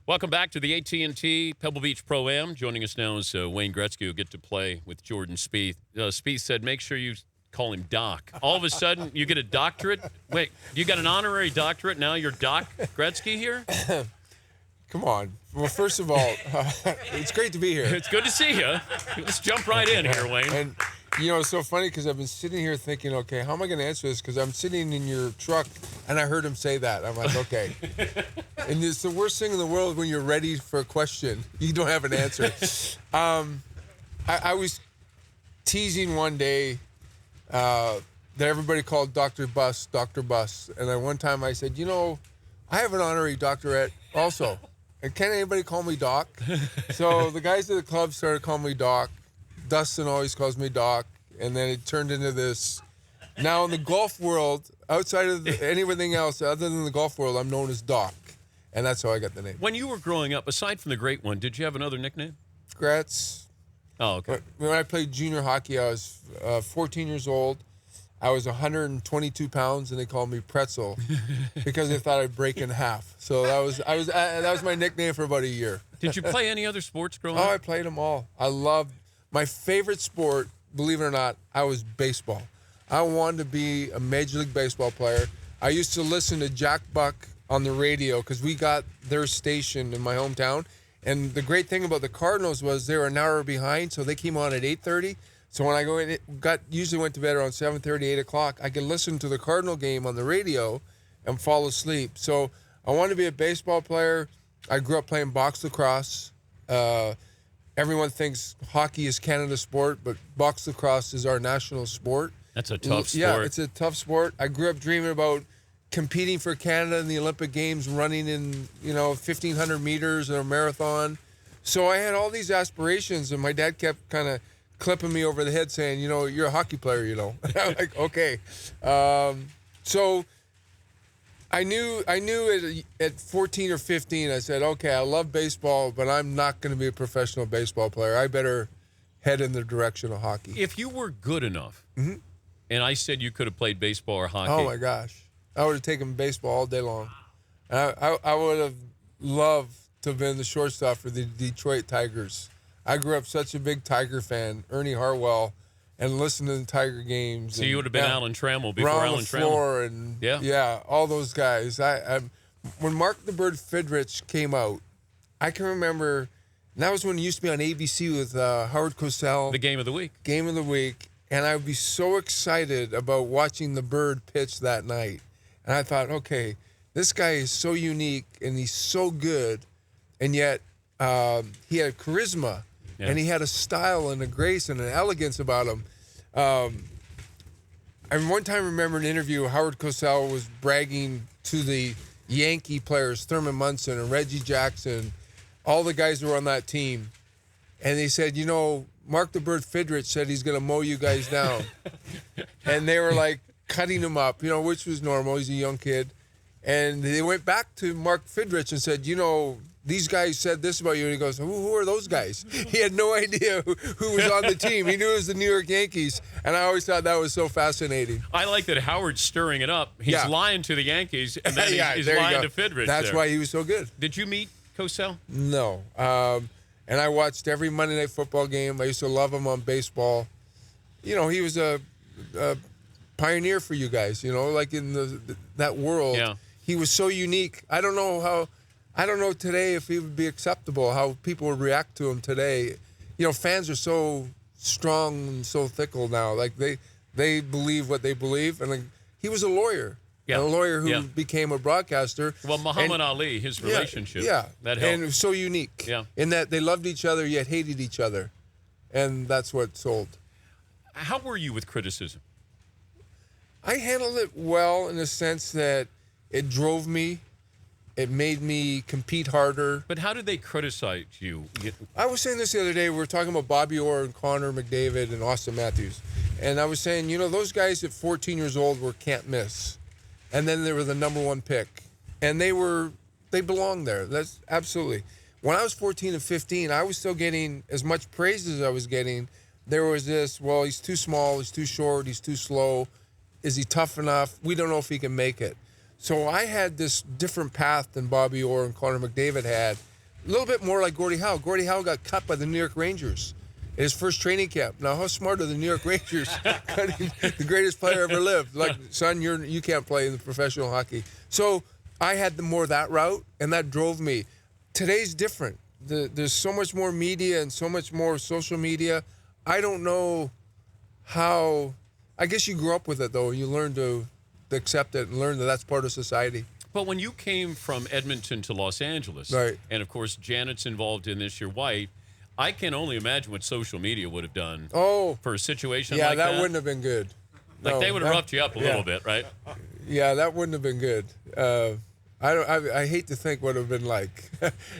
Welcome back to the AT&T Pebble Beach Pro-Am. Joining us now is Wayne Gretzky, who get to play with Jordan Spieth. Spieth said, make sure you call him Doc. All of a sudden, you get a doctorate. Wait, you got an honorary doctorate. Now you're Doc Gretzky here? Come on. Well, first of all, it's great to be here. It's good to see you. Let's jump right in here, Wayne. And, it's so funny because I've been sitting here thinking, okay, how am I going to answer this? Because I'm sitting in your truck, and I heard him say that. I'm like, okay. And it's the worst thing in the world when you're ready for a question. You don't have an answer. I was teasing one day that everybody called Dr. Bus, Dr. Bus. And then one time I said, I have an honorary doctorate also. And can't anybody call me Doc? So the guys at the club started calling me Doc. Dustin always calls me Doc. And then it turned into this. Now in the golf world, outside of anything else other than the golf world, I'm known as Doc. And that's how I got the name. When you were growing up, aside from the great one, did you have another nickname? Gretz. Oh, okay. When I played junior hockey, I was 14 years old. I was 122 pounds, and they called me Pretzel because they thought I'd break in half. So that was my nickname for about a year. Did you play any other sports growing Oh, up? I played them all. I loved my favorite sport. Believe it or not, I was baseball. I wanted to be a Major League Baseball player. I used to listen to Jack Buck on the radio because we got their station in my hometown. And the great thing about the Cardinals was they were an hour behind, so they came on at 8:30. So when I usually went to bed around 7:30, 8 o'clock, I could listen to the Cardinal game on the radio and fall asleep. So I wanted to be a baseball player. I grew up playing box lacrosse. Everyone thinks hockey is Canada's sport, but box lacrosse is our national sport. That's a tough sport. Yeah, it's a tough sport. I grew up dreaming about competing for Canada in the Olympic Games, running in, 1,500 meters in a marathon. So I had all these aspirations, and my dad kept kind of clipping me over the head saying, you're a hockey player, I'm like, okay. So I knew at 14 or 15, I said, okay, I love baseball, but I'm not going to be a professional baseball player. I better head in the direction of hockey. If you were good enough, and I said you could have played baseball or hockey. Oh, my gosh. I would have taken baseball all day long. I would have loved to have been the shortstop for the Detroit Tigers. I grew up such a big Tiger fan, Ernie Hartwell, and listened to the Tiger games. So you would have been Alan Trammell before Ron Alan LaFleur Trammell. And yeah, all those guys. When Mark the Bird Fidrich came out, I can remember, and that was when it used to be on ABC with Howard Cosell. The game of the week. Game of the week. And I would be so excited about watching the Bird pitch that night. And I thought, okay, this guy is so unique and he's so good, and yet he had charisma, and he had a style and a grace and an elegance about him. I one time remember an interview, Howard Cosell was bragging to the Yankee players, Thurman Munson and Reggie Jackson, all the guys who were on that team. And they said, Mark the Bird Fidrich said he's going to mow you guys down. And they were like cutting him up, which was normal. He's a young kid. And they went back to Mark Fidrich and said, these guys said this about you. And he goes, who are those guys? He had no idea who was on the team. He knew it was the New York Yankees. And I always thought that was so fascinating. I like that Howard's stirring it up. He's lying to the Yankees, and then he's lying to Fidrich. That's why he was so good. Did you meet Cosell? No. And I watched every Monday Night Football game. I used to love him on baseball. He was a pioneer for you guys, like in that world. Yeah. He was so unique. I don't know today if he would be acceptable, how people would react to him today. Fans are so strong and so fickle now. Like they believe what they believe. And he was a lawyer. Yeah. And a lawyer who became a broadcaster. Well, Muhammad Ali, his relationship. Yeah. That helped. And it was so unique. Yeah. In that they loved each other yet hated each other. And that's what sold. How were you with criticism? I handled it well in the sense that it drove me. It made me compete harder. But how did they criticize you? I was saying this the other day. We were talking about Bobby Orr and Connor McDavid and Austin Matthews. And I was saying, those guys at 14 years old were can't miss. And then they were the number one pick. And they belonged there. That's absolutely. When I was 14 and 15, I was still getting as much praise as I was getting. There was this, well, he's too small, he's too short, he's too slow. Is he tough enough? We don't know if he can make it. So I had this different path than Bobby Orr and Connor McDavid had. a little bit more like Gordie Howe. Gordie Howe got cut by the New York Rangers in his first training camp. Now, how smart are the New York Rangers cutting the greatest player ever lived? Like, son, you can't play in the professional hockey. So I had more that route, and that drove me. Today's different. There's so much more media and so much more social media. I don't know how. I guess you grew up with it, though. You learn to accept it and learn that that's part of society. But when you came from Edmonton to Los Angeles, right, and of course Janet's involved in this, your wife, I can only imagine what social media would have done for a situation like that. Yeah, that wouldn't have been good. Like, they would have roughed you up a little bit, right? Yeah, that wouldn't have been good. I hate to think what it would have been like.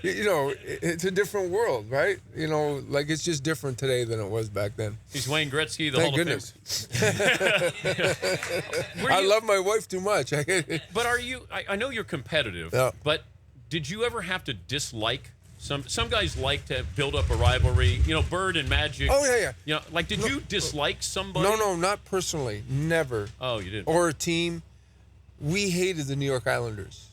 It's a different world, right? Like, it's just different today than it was back then. He's Wayne Gretzky, the Thank Hall goodness. of Fame. I love my wife too much. But are you? I know you're competitive. Yeah. But did you ever have to dislike some guys like to build up a rivalry? Bird and Magic. Oh yeah. Did you dislike somebody? No, not personally. Never. Oh, you didn't. Or a team. We hated the New York Islanders.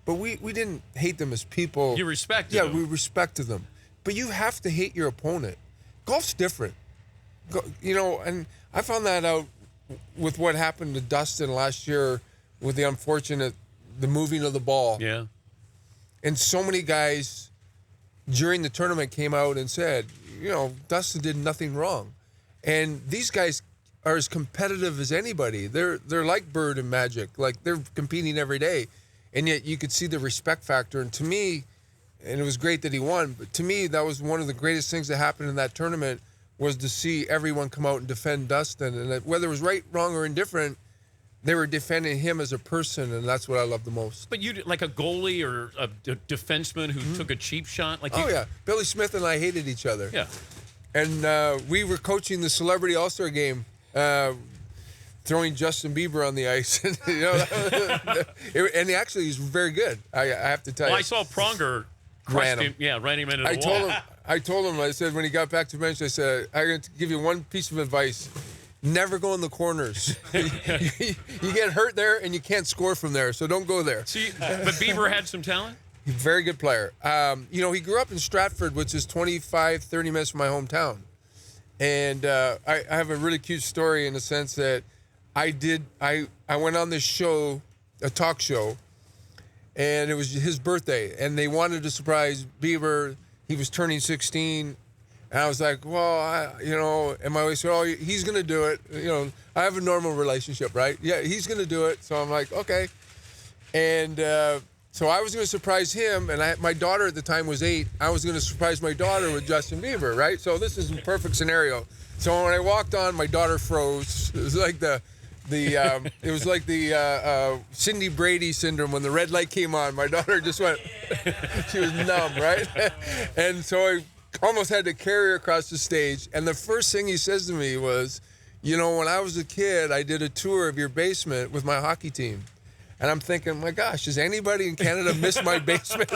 But we didn't hate them as people. You respected them. Yeah, we respected them. But you have to hate your opponent. Golf's different. And I found that out with what happened to Dustin last year with the moving of the ball. Yeah. And so many guys during the tournament came out and said, Dustin did nothing wrong. And these guys are as competitive as anybody. They're like Bird and Magic. Like, they're competing every day. And yet you could see the respect factor. And to me, and it was great that he won, but to me, that was one of the greatest things that happened in that tournament, was to see everyone come out and defend Dustin. And that, whether it was right, wrong, or indifferent, they were defending him as a person, and that's what I love the most. But you, like a goalie or a defenseman who took a cheap shot? Yeah. Billy Smith and I hated each other. Yeah. And we were coaching the Celebrity All-Star Game, throwing Justin Bieber on the ice. And actually, he's very good. I have to tell you. I saw Pronger ran him into the wall. I told him, I said, when he got back to bench, I said, I'm going to give you one piece of advice. Never go in the corners. You get hurt there, and you can't score from there, so don't go there. But Bieber had some talent? He's a very good player. He grew up in Stratford, which is 25, 30 minutes from my hometown. And I have a really cute story in the sense that I went on this show, a talk show, and it was his birthday, and they wanted to surprise Bieber. He was turning 16, and I was like, well, and my wife said, oh, he's going to do it. I have a normal relationship, right? Yeah, he's going to do it. So I'm like, okay. And so I was going to surprise him, and my daughter at the time was 8. I was going to surprise my daughter with Justin Bieber, right? So this is a perfect scenario. So when I walked on, my daughter froze. It was like the Cindy Brady syndrome when the red light came on. My daughter just went, she was numb, right? And so I almost had to carry her across the stage. And the first thing he says to me was, when I was a kid, I did a tour of your basement with my hockey team. And I'm thinking, my gosh, does anybody in Canada miss my basement?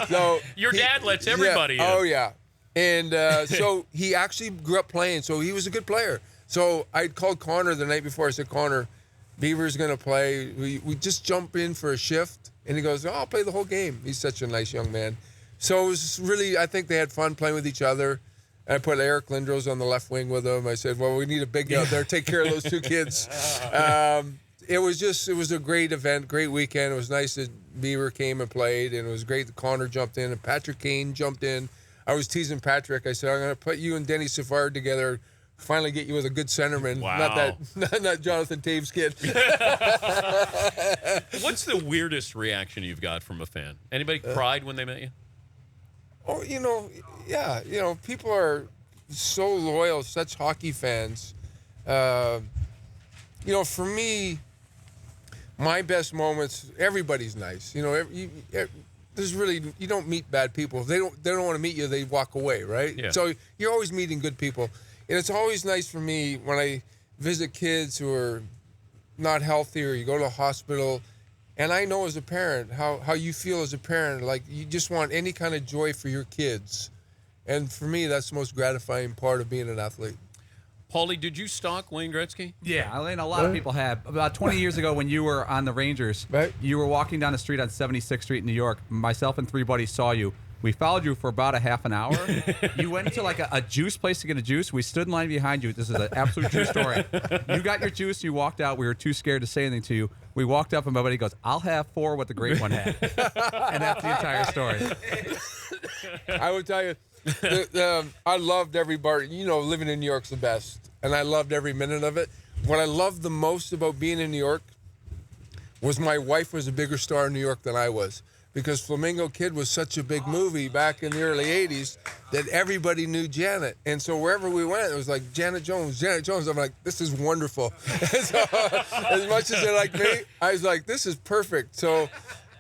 So your dad lets everybody in. Oh, yeah. And so he actually grew up playing, so he was a good player. So I called Connor the night before. I said, Connor, Bieber's going to play. We just jump in for a shift. And he goes, I'll play the whole game. He's such a nice young man. So it was really, I think they had fun playing with each other. I put Eric Lindros on the left wing with him. I said, well, we need a big guy out there. Take care of those two kids. It was a great event, great weekend. It was nice that Bieber came and played, and it was great that Connor jumped in and Patrick Kane jumped in. I was teasing Patrick. I said, I'm going to put you and Denny Savard together, finally get you with a good centerman. Wow. Not Jonathan Taves' kid. What's the weirdest reaction you've got from a fan? Anybody cried when they met you? Oh, yeah. People are so loyal, such hockey fans. For me, my best moments, everybody's nice. There's really, you don't meet bad people. If they don't want to meet you, they walk away, right? Yeah. So you're always meeting good people. And it's always nice for me when I visit kids who are not healthy or you go to a hospital. And I know as a parent how you feel as a parent. Like, you just want any kind of joy for your kids. And for me, that's the most gratifying part of being an athlete. Paulie, did you stalk Wayne Gretzky? Yeah, a lot of people have. About 20 years ago when you were on the Rangers, right, you were walking down the street on 76th Street in New York. Myself and 3 buddies saw you. We followed you for about a half an hour. You went to like a juice place to get a juice. We stood in line behind you. This is an absolute true story. You got your juice. You walked out. We were too scared to say anything to you. We walked up and my buddy goes, "I'll have 4 what the great one had." And that's the entire story. I would tell you, I loved every bar. You know, living in New York's the best. And I loved every minute of it. What I loved the most about being in New York was my wife was a bigger star in New York than I was. Because Flamingo Kid was such a big movie back in the early 80s that everybody knew Janet. And so wherever we went, it was like, Janet Jones, Janet Jones. I'm like, this is wonderful. So, as much as they like me, I was like, this is perfect. So,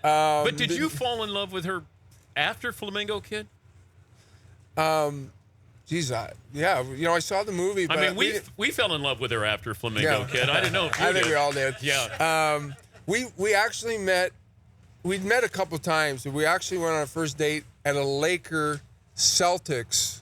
but did you fall in love with her after Flamingo Kid? Geez, yeah, you know, I saw the movie. But I mean, we fell in love with her after Flamingo Kid. I didn't know if you I think did. we all did. Yeah. We actually met. We'd met a couple times. We actually went on a first date at a Laker Celtics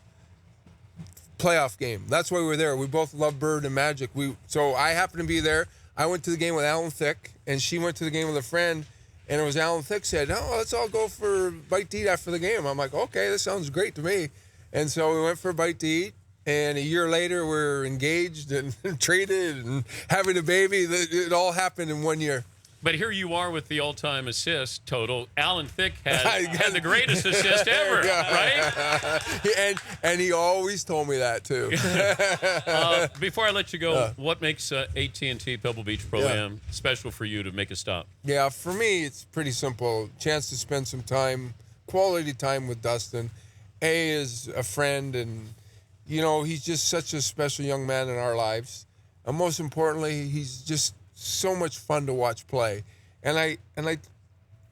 playoff game. That's why we were there. We both love Bird and Magic. So I happened to be there. I went to the game with Alan Thicke, and she went to the game with a friend. And it was Alan Thicke said, "Oh, let's all go for a bite to eat after the game." I'm like, "Okay, this sounds great to me." And so we went for a bite to eat. And a year later, we're engaged and traded and having a baby. It all happened in 1 year. But here you are with the all-time assist total. Alan Thicke had the greatest assist ever, right? And he always told me that, too. Before I let you go, what makes AT&T Pebble Beach Pro-Am special for you to make a stop? Yeah, for me, it's pretty simple. Chance to spend some time, quality time with Dustin. A is a friend, and, you know, he's just such a special young man in our lives. And most importantly, he's just so much fun to watch play. And I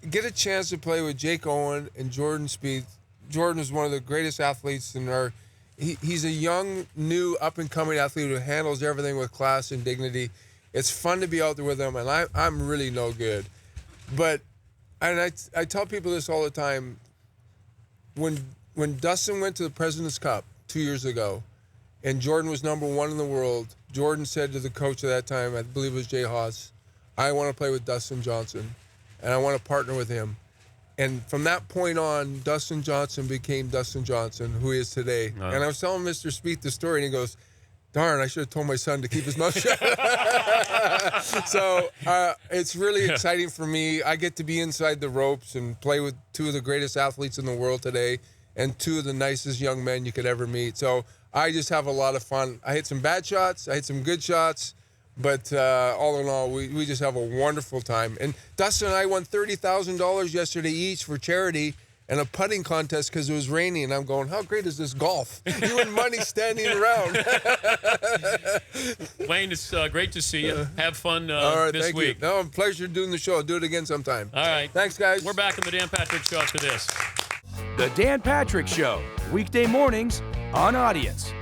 get a chance to play with Jake Owen and Jordan Spieth. Jordan is one of the greatest athletes in our he's a young, new, up-and-coming athlete who handles everything with class and dignity. It's fun to be out there with him, and I'm really no good. But I tell people this all the time. When Dustin went to the President's Cup 2 years ago, and Jordan was number 1 in the world, Jordan said to the coach at that time, I believe it was Jay Haas, "I want to play with Dustin Johnson, and I want to partner with him." And from that point on, Dustin Johnson became Dustin Johnson, who he is today. Oh. And I was telling Mr. Spieth the story, and he goes, "Darn, I should have told my son to keep his mouth shut." So it's really exciting for me. I get to be inside the ropes and play with 2 of the greatest athletes in the world today and 2 of the nicest young men you could ever meet. So I just have a lot of fun. I hit some bad shots. I hit some good shots. But all in all, we just have a wonderful time. And Dustin and I won $30,000 yesterday each for charity and a putting contest because it was raining. And I'm going, how great is this golf? You win money standing around. Wayne, it's great to see you. Have fun All right, this thank week. you. No, pleasure doing the show. I'll do it again sometime. All right. Thanks, guys. We're back on the Dan Patrick Show after this. The Dan Patrick Show, weekday mornings on Audience.